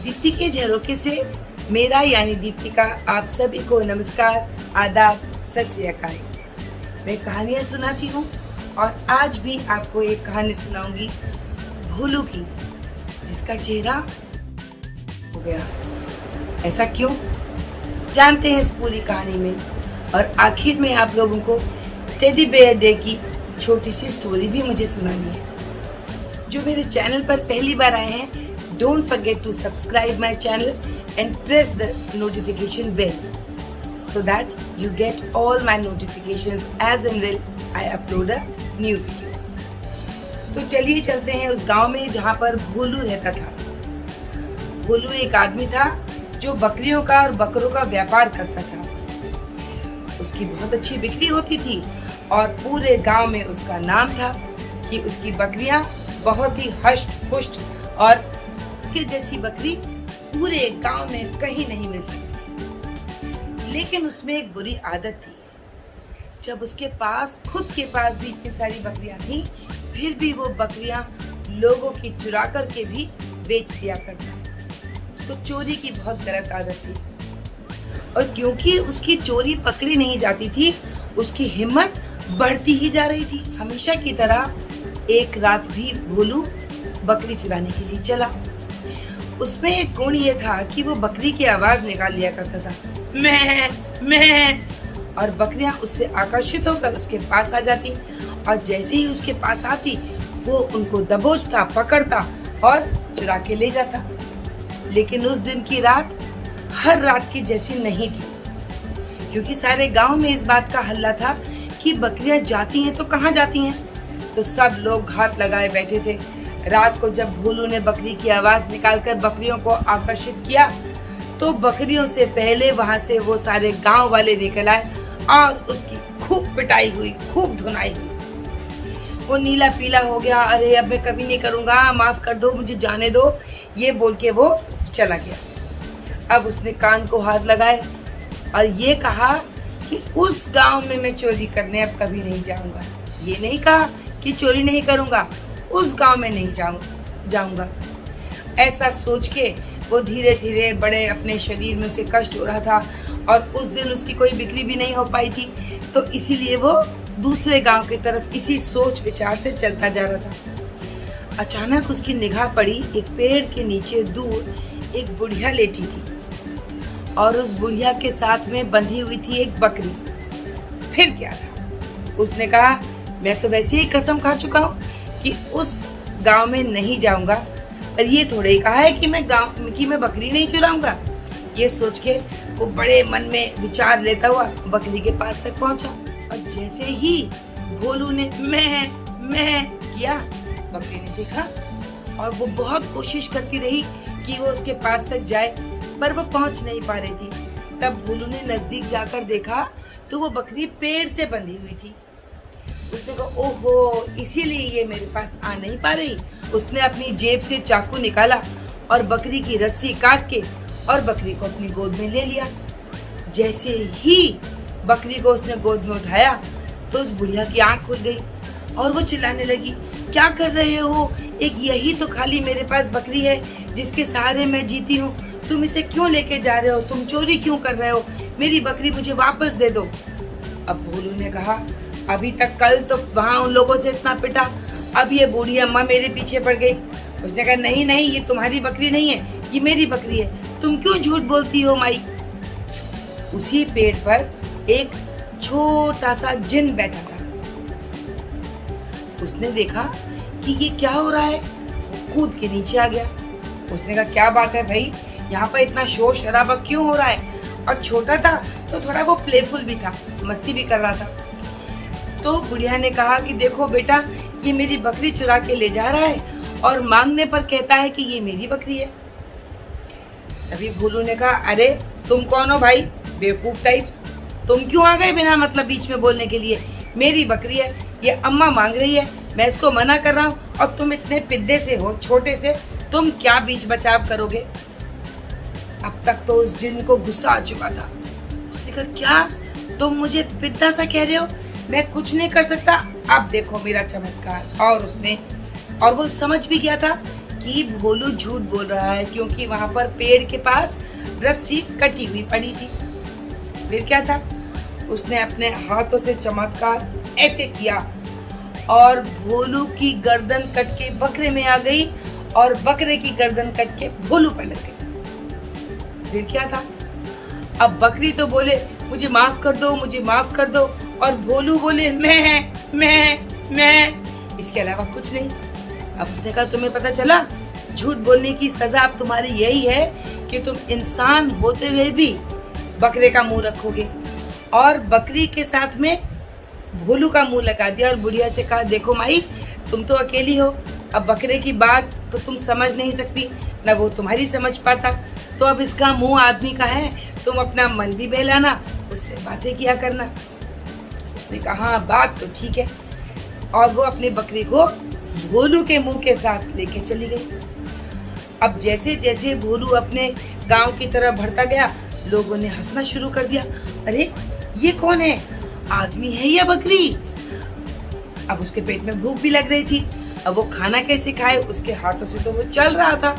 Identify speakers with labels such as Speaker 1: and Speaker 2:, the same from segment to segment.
Speaker 1: दीप्ति के झरोखे से मेरा यानी दीप्ति का आप सभी को नमस्कार, आदाब, सत श्री अकाल। मैं कहानियाँ सुनाती हूँ और आज भी आपको एक कहानी सुनाऊंगी भोलू की, जिसका चेहरा हो गया। ऐसा क्यों, जानते हैं इस पूरी कहानी में। और आखिर में आप लोगों को टेडी बेयर डे की छोटी सी स्टोरी भी मुझे सुनानी है। जो मेरे चैनल पर पहली बार आए हैं, don't forget to subscribe my channel and press the notification bell so that you get all my notifications as and when I upload a new video। तो चलिए चलते हैं उस गांव में जहां पर भोलू रहता था। भोलू एक आदमी था जो बकरियों का और बकरों का व्यापार करता था। उसकी बहुत अच्छी बिक्री होती थी और पूरे गांव में उसका नाम था कि उसकी बकरियां बहुत ही हष्ट पुष्ट और उसके जैसी बकरी पूरे गांव में कहीं नहीं मिल सकती। लेकिन उसमें एक बुरी आदत थी। जब उसके पास खुद के पास भी इतनी सारी बकरियां थी, फिर भी वो बकरियां लोगों की चुरा करके भी बेच दिया करता। उसको चोरी की बहुत गलत आदत थी और क्योंकि उसकी चोरी पकड़ी नहीं जाती थी, उसकी हिम्मत बढ़ती ही जा रही थी। हमेशा की तरह एक रात भी भोलू बकरी चुराने के लिए चला। उसमें एक गुण ये था कि वो बकरी की आवाज निकाल लिया करता था, मैं। और बकरियां उससे आकर्षित होकर उसके पास आ जाती और जैसे ही उसके पास आती वो उनको दबोचता, पकड़ता और चुरा के ले जाता। लेकिन उस दिन की रात हर रात की जैसी नहीं थी, क्योंकि सारे गांव में इस बात का हल्ला था कि बकरियां जाती हैं तो कहाँ जाती हैं। तो सब लोग घात लगाए बैठे थे। रात को जब भोलू ने बकरी की आवाज निकालकर बकरियों को आकर्षित किया, तो बकरियों से पहले वहां से वो सारे गांव वाले निकल आए और उसकी खूब पिटाई हुई, खूब धुनाई हुई। वो नीला पीला हो गया, अरे अब मैं कभी नहीं करूंगा, माफ कर दो, मुझे जाने दो, ये बोल के वो चला गया। अब उसने कान को हाथ लगाए और ये कहा कि उस गांव में मैं चोरी करने अब कभी नहीं जाऊंगा। ये नहीं कहा कि चोरी नहीं करूंगा, उस गांव में नहीं जाऊंगा। ऐसा सोच के वो धीरे धीरे बड़े अपने शरीर में उसे कष्ट हो रहा था और उस दिन उसकी कोई बिक्री भी नहीं हो पाई थी, तो इसीलिए वो दूसरे गांव की तरफ इसी सोच विचार से चलता जा रहा था। अचानक उसकी निगाह पड़ी एक पेड़ के नीचे दूर एक बुढ़िया लेटी थी और उस बुढ़िया के साथ में बंधी हुई थी एक बकरी। फिर क्या था, उसने कहा मैं तो वैसे ही कसम खा चुका हूँ कि उस गांव में नहीं जाऊंगा, और ये थोड़े ही कहा है कि मैं बकरी नहीं चुराऊंगा। ये सोच के वो बड़े मन में विचार लेता हुआ बकरी के पास तक पहुंचा और जैसे ही भोलू ने मैं किया, बकरी ने देखा और वो बहुत कोशिश करती रही कि वो उसके पास तक जाए, पर वो पहुंच नहीं पा रही थी। तब भोलू ने नजदीक जाकर देखा तो वो बकरी पेड़ से बंधी हुई थी। उसने कहा ओहो, इसीलिए ये मेरे पास आ नहीं पा रही। उसने अपनी जेब से चाकू निकाला और बकरी की रस्सी काट के और बकरी को अपनी गोद में ले लिया। जैसे ही बकरी को उसने गोद में उठाया तो उस बुढ़िया की आंख खुल गई और वो चिल्लाने लगी, क्या कर रहे हो, एक यही तो खाली मेरे पास बकरी है जिसके सहारे मैं जीती हूँ, तुम इसे क्यों लेके जा रहे हो, तुम चोरी क्यों कर रहे हो, मेरी बकरी मुझे वापस दे दो। अब भोलू ने कहा अभी तक कल तो वहाँ उन लोगों से इतना पिटा, अब ये बूढ़ी अम्मा मेरे पीछे पड़ गई। उसने कहा नहीं, ये तुम्हारी बकरी नहीं है, ये मेरी बकरी है, तुम क्यों झूठ बोलती हो माई। उसी पेड़ पर एक छोटा सा जिन बैठा था। उसने देखा कि ये क्या हो रहा है, वो कूद के नीचे आ गया। उसने कहा क्या बात है भाई, यहाँ पर इतना शोर शराबा क्यों हो रहा है। और छोटा था तो थोड़ा वो प्लेफुल भी था, मस्ती भी कर रहा था। तो बुढ़िया ने कहा कि देखो बेटा, ये मेरी बकरी चुरा के ले जा रहा है और मांगने पर कहता है कि ये मेरी बकरी है। तभी भोलू ने कहा अरे तुम कौन हो भाई, बेवकूफ टाइप्स, तुम क्यों आ गए बिना मतलब बीच में बोलने के लिए। मेरी बकरी है, ये अम्मा मांग रही है, मैं इसको मना कर रहा हूँ और तुम इतने पिद्दे से हो, छोटे से, तुम क्या बीच बचाव करोगे। अब तक तो उस जिन को गुस्सा आ चुका था। उसने कहा क्या तुम मुझे पिद्दा सा कह रहे हो, मैं कुछ नहीं कर सकता, अब देखो मेरा चमत्कार। और वो समझ भी गया था कि भोलू झूठ बोल रहा है क्योंकि वहां पर पेड़ के पास रस्सी कटी हुई पड़ी थी। फिर क्या था, उसने अपने हाथों से चमत्कार ऐसे किया और भोलू की गर्दन कट के बकरे में आ गई और बकरे की गर्दन कट के भोलू पर लग गई। फिर क्या था, अब बकरी तो बोले मुझे माफ कर दो, मुझे माफ कर दो, और भोलू बोले मैं, इसके अलावा कुछ नहीं। अब उसने कहा तुम्हें पता चला, झूठ बोलने की सजा अब तुम्हारी यही है कि तुम इंसान होते हुए भी बकरे का मुंह रखोगे। और बकरी के साथ में भोलू का मुंह लगा दिया और बुढ़िया से कहा देखो माई, तुम तो अकेली हो, अब बकरे की बात तो तुम समझ नहीं सकती, न वो तुम्हारी समझ पाता, तो अब इसका मुंह आदमी का है, तुम अपना मन भी बहलाना, उससे बातें किया करना। उसने कहा हाँ बात तो ठीक है, और वो अपने बकरे को भोलू के मुंह के साथ लेके चली गई। अब जैसे जैसे भोलू अपने गांव की तरफ बढ़ता गया, लोगों ने हंसना शुरू कर दिया, अरे ये कौन है, आदमी है या बकरी। अब उसके पेट में भूख भी लग रही थी, अब वो खाना कैसे खाए, उसके हाथों से तो वो चल रहा था।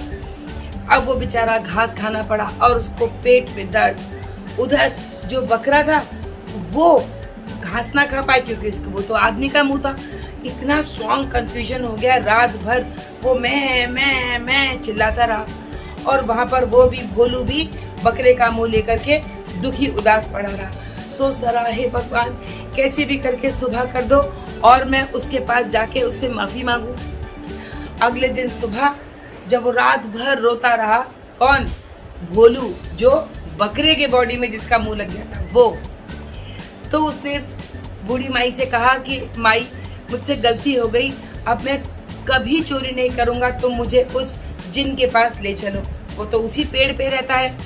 Speaker 1: अब वो बेचारा घास खाना पड़ा और उसको पेट में दर्द। उधर जो बकरा था वो घास ना खा पाए क्योंकि उसको वो तो आदमी का मुंह था। इतना स्ट्रॉन्ग कंफ्यूजन हो गया, रात भर वो मैं चिल्लाता रहा। और वहां पर वो भी भोलू भी बकरे का मुंह लेकर के दुखी उदास पड़ा रहा, सोचता रहा हे भगवान कैसे भी करके सुबह कर दो और मैं उसके पास जाके उससे माफी मांगू। अगले दिन सुबह जब वो रात भर रोता रहा, कौन, भोलू, जो बकरे के बॉडी में जिसका मुंह लग गया था वो, तो उसने बूढ़ी माई से कहा कि माई मुझसे गलती हो गई, अब मैं कभी चोरी नहीं करूंगा, तुम मुझे उस जिन के पास ले चलो, वो तो उसी पेड़ पे रहता है।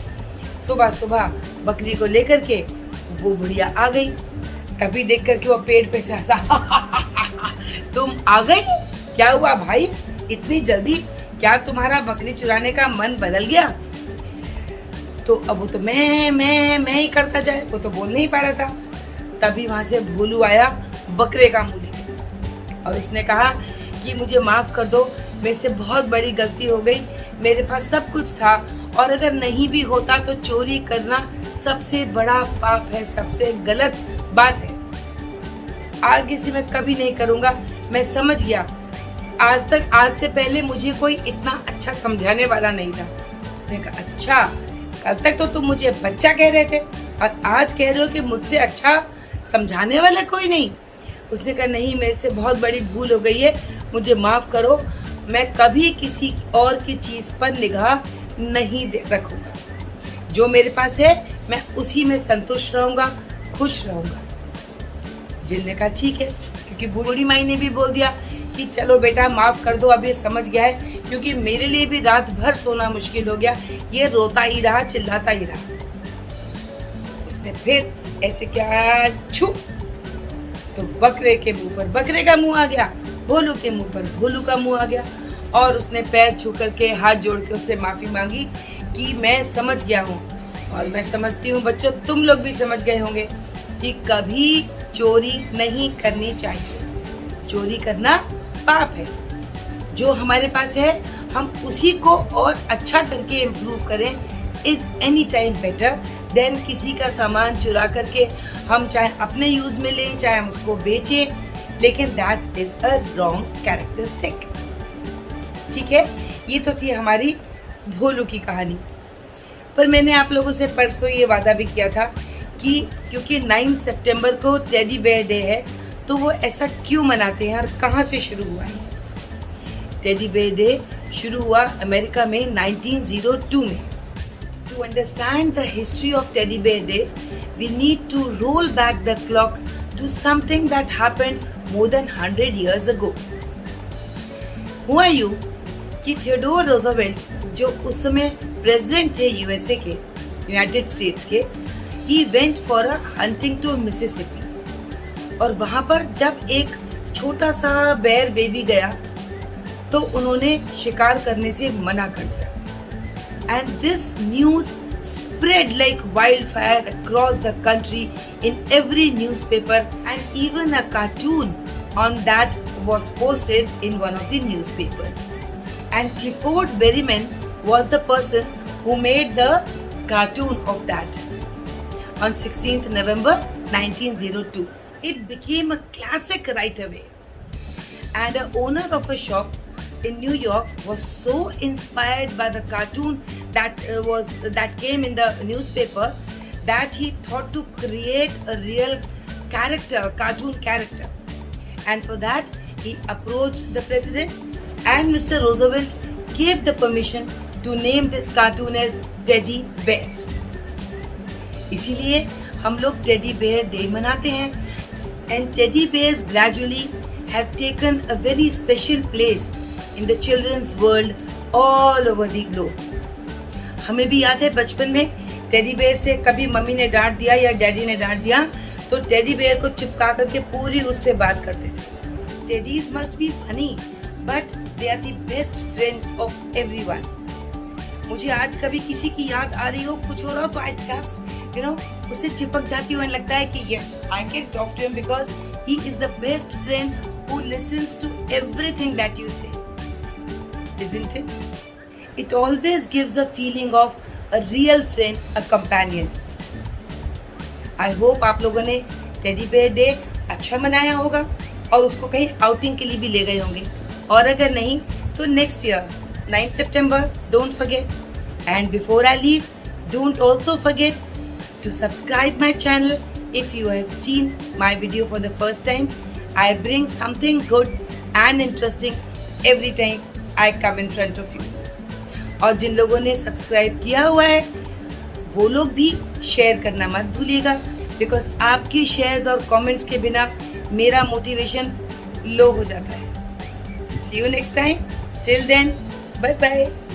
Speaker 1: सुबह सुबह बकरी को लेकर के वो बुढ़िया आ गई, तभी देख करके वो पेड़ पे से हंसा तुम आ गई, क्या हुआ भाई इतनी जल्दी, क्या तुम्हारा बकरी चुराने का मन बदल गया। तो अब वो तो मैं ही करता जाए, वो तो बोल नहीं पा रहा था। तभी वहां से भोलू आया बकरे का मुंह लेके और इसने कहा कि मुझे माफ कर दो, मेरे से बहुत बड़ी गलती हो गई, मेरे पास सब कुछ था और अगर नहीं भी होता तो चोरी करना सबसे बड़ा पाप है, सबसे गलत बात है, आगे से मैं कभी नहीं करूंगा, मैं समझ गया। आज से पहले मुझे कोई इतना अच्छा समझाने वाला नहीं था। उसने कहा अच्छा, कल तक तो तुम मुझे बच्चा कह रहे थे और आज कह रहे हो कि मुझसे अच्छा समझाने वाला कोई नहीं। उसने कहा नहीं, मेरे से बहुत बड़ी भूल हो गई है, मुझे माफ करो, मैं कभी किसी और की चीज पर निगाह नहीं रखूंगा, जो मेरे पास है मैं उसी में संतुष्ट रहूंगा, खुश रहूंगा। जिन ने कहा ठीक है, क्योंकि बूढ़ी माई ने भी बोल दिया कि चलो बेटा माफ कर दो, अब ये समझ गया है, क्योंकि मेरे लिए भी रात भर सोना मुश्किल हो गया, ये रोता ही रहा, चिल्लाता ही रहा। उसने फिर ऐसे क्या छू, तो बकरे के मुंह पर बकरे का मुंह आ गया, भोलू के मुंह पर भोलू का मुंह आ गया और उसने पैर छू करके हाथ जोड़ के उससे माफी मांगी कि मैं समझ गया हूँ और मैं समझती हूँ बच्चों तुम लोग भी समझ गए होंगे कि कभी चोरी नहीं करनी चाहिए, चोरी करना पाप है। जो हमारे पास है हम उसी को और अच्छा करके इम्प्रूव करें, is any time better than किसी का सामान चुरा करके हम चाहे अपने यूज में लें चाहे हम उसको बेचें, लेकिन that is a wrong characteristic. ठीक है, ये तो थी हमारी भोलू की कहानी। पर मैंने आप लोगों से परसों ये वादा भी किया था कि क्योंकि 9 सितंबर को टेडी बेयर डे है तो वो ऐसा क्यों मनाते हैं और कहाँ से शुरू हुआ है। टेडी बेयर डे शुरू हुआ अमेरिका में 1902 में। To understand the history of Teddy Bear Day, we need to roll back the clock to something that happened more than 100 years ago. हुआ यूं कि थियोडोर रोजवेल्ट जो उस समय प्रेसिडेंट थे यूएसए के, यूनाइटेड स्टेट्स के, he went for a hunting to Mississippi और वहाँ पर जब एक छोटा सा बेयर बेबी गया तो उन्होंने शिकार करने से मना कर दिया। And this news spread like wildfire across the country in every newspaper and even a cartoon on that was posted in one of the newspapers. and Clifford Berryman was the person who made the cartoon of that. On 16th November 1902, it became a classic right away. And the owner of a shop in New York was so inspired by the cartoon that came in the newspaper that he thought to create a real character, a cartoon character. And for that, he approached the president, and Mr. Roosevelt gave the permission to name this cartoon as Teddy Bear. इसीलिए हम लोग Teddy Bear Day मनाते हैं. And teddy bears gradually have taken a very special place in the children's world all over the globe. हमें भी याद है बचपन में टेडी बेयर से कभी मम्मी ने डांट दिया या डैडी ने डांट दिया तो टेडी बेयर को चिपका करके पूरी उससे बात करते थे. Teddies must be funny but they are the best friends of everyone. मुझे आज कभी किसी की याद आ रही हो, कुछ हो रहा हो तो आई जस्ट उससे चिपक जाती हूँ. लगता है कि yes I can talk to him because he is the best friend who listens to everything that you say. Isn't it? It always gives a feeling of a real friend, a companion. I hope आप लोगों ने teddy bear day अच्छा मनाया होगा और उसको कहीं outing के लिए भी ले गए होंगे. और अगर नहीं तो next year 9 September, don't forget. And before I leave, don't also forget to subscribe my channel if you have seen my video for the first time. I bring something good and interesting every time I come in front of you. और जिन लोगों ने subscribe किया हुआ है वो लोग भी share करना मत भूलिएगा बिकॉज आपकी शेयर्स और कमेंट्स के बिना मेरा मोटिवेशन लो हो जाता है. See you next time. Till then, bye bye.